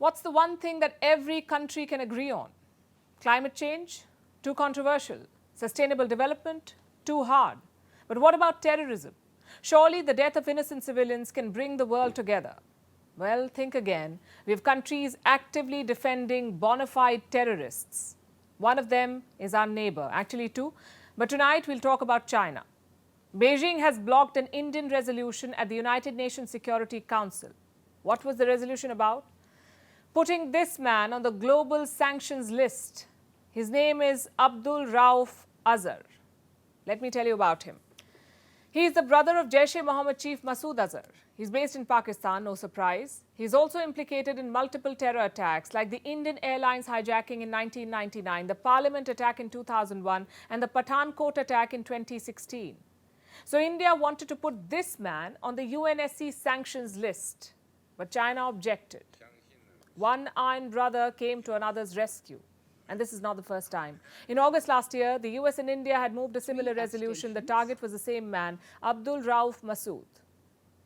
What's the one thing that every country can agree on? Climate change? Too controversial. Sustainable development? Too hard. But what about terrorism? Surely the death of innocent civilians can bring the world together. Well, think again. We have countries actively defending bona fide terrorists. One of them is our neighbor, actually two. But tonight we'll talk about China. Beijing has blocked an Indian resolution at the United Nations Security Council. What was the resolution about? Putting this man on the global sanctions list. His name is Abdul Rauf Azhar. Let me tell you about him. He is the brother of Jaish-e-Mohammed chief Masood Azhar. He's based in Pakistan, no surprise. He's also implicated in multiple terror attacks like the Indian Airlines hijacking in 1999, the Parliament attack in 2001 and the Pathankot attack in 2016. So India wanted to put this man on the UNSC sanctions list, but China objected. One iron brother came to another's rescue. And this is not the first time. In August last year, the US and India had moved a similar resolution. The target was the same man, Abdul Rauf Masood.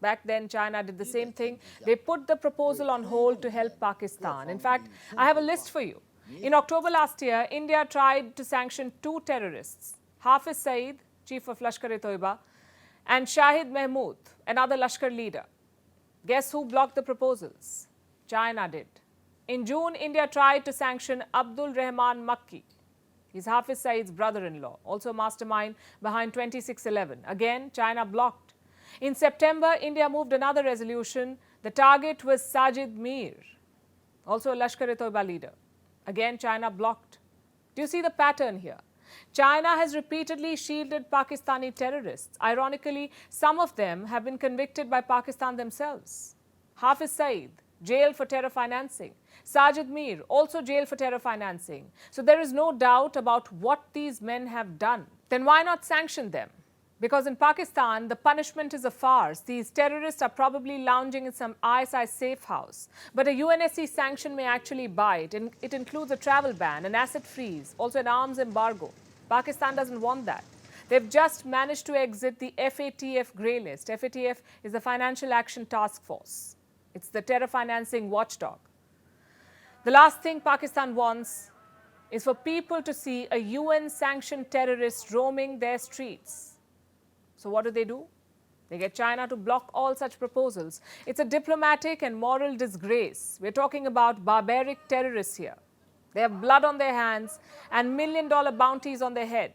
Back then, China did the same thing. They put the proposal on hold to help Pakistan. In fact, I have a list for you. In October last year, India tried to sanction two terrorists, Hafiz Saeed, chief of Lashkar-e-Toiba, and Shahid Mahmood, another Lashkar leader. Guess who blocked the proposals? China did. In June, India tried to sanction Abdul Rahman Makki. He's Hafiz Saeed's brother-in-law, also mastermind behind 2611. Again, China blocked. In September, India moved another resolution. The target was Sajid Mir, also a Lashkar-e-Toiba leader. Again, China blocked. Do you see the pattern here? China has repeatedly shielded Pakistani terrorists. Ironically, some of them have been convicted by Pakistan themselves. Hafiz Saeed, jailed for terror financing. Sajid Mir, also jailed for terror financing. So there is no doubt about what these men have done. Then why not sanction them? Because in Pakistan, the punishment is a farce. These terrorists are probably lounging in some ISI safe house. But a UNSC sanction may actually bite. It includes a travel ban, an asset freeze, also an arms embargo. Pakistan doesn't want that. They've just managed to exit the FATF grey list. FATF is the Financial Action Task Force. It's the terror financing watchdog. The last thing Pakistan wants is for people to see a UN-sanctioned terrorist roaming their streets. So what do? They get China to block all such proposals. It's a diplomatic and moral disgrace. We're talking about barbaric terrorists here. They have blood on their hands and million-dollar bounties on their head.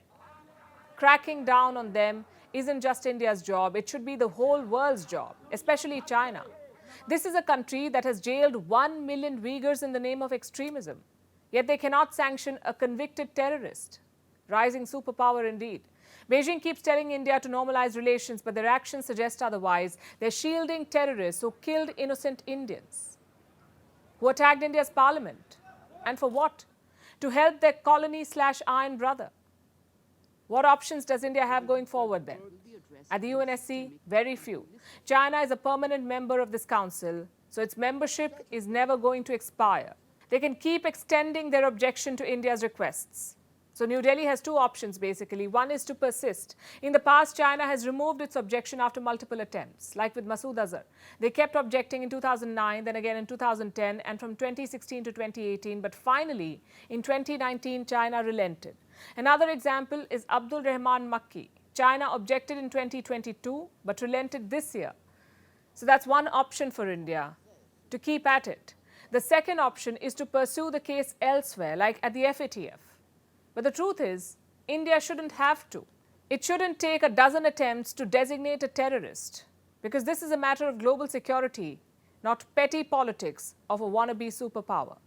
Cracking down on them isn't just India's job. It should be the whole world's job, especially China. This is a country that has jailed 1 million Uyghurs in the name of extremism. Yet they cannot sanction a convicted terrorist. Rising superpower indeed. Beijing keeps telling India to normalize relations, but their actions suggest otherwise. They're shielding terrorists who killed innocent Indians, who attacked India's parliament. And for what? To help their colony/iron brother. What options does India have going forward then? At the UNSC, very few. China is a permanent member of this council, so its membership is never going to expire. They can keep extending their objection to India's requests. So New Delhi has two options basically. One is to persist. In the past, China has removed its objection after multiple attempts, like with Masood Azhar. They kept objecting in 2009, then again in 2010, and from 2016 to 2018. But finally, in 2019, China relented. Another example is Abdul Rahman Makki. China objected in 2022, but relented this year. So that's one option for India, to keep at it. The second option is to pursue the case elsewhere, like at the FATF. But the truth is, India shouldn't have to. It shouldn't take a dozen attempts to designate a terrorist, because this is a matter of global security, not petty politics of a wannabe superpower.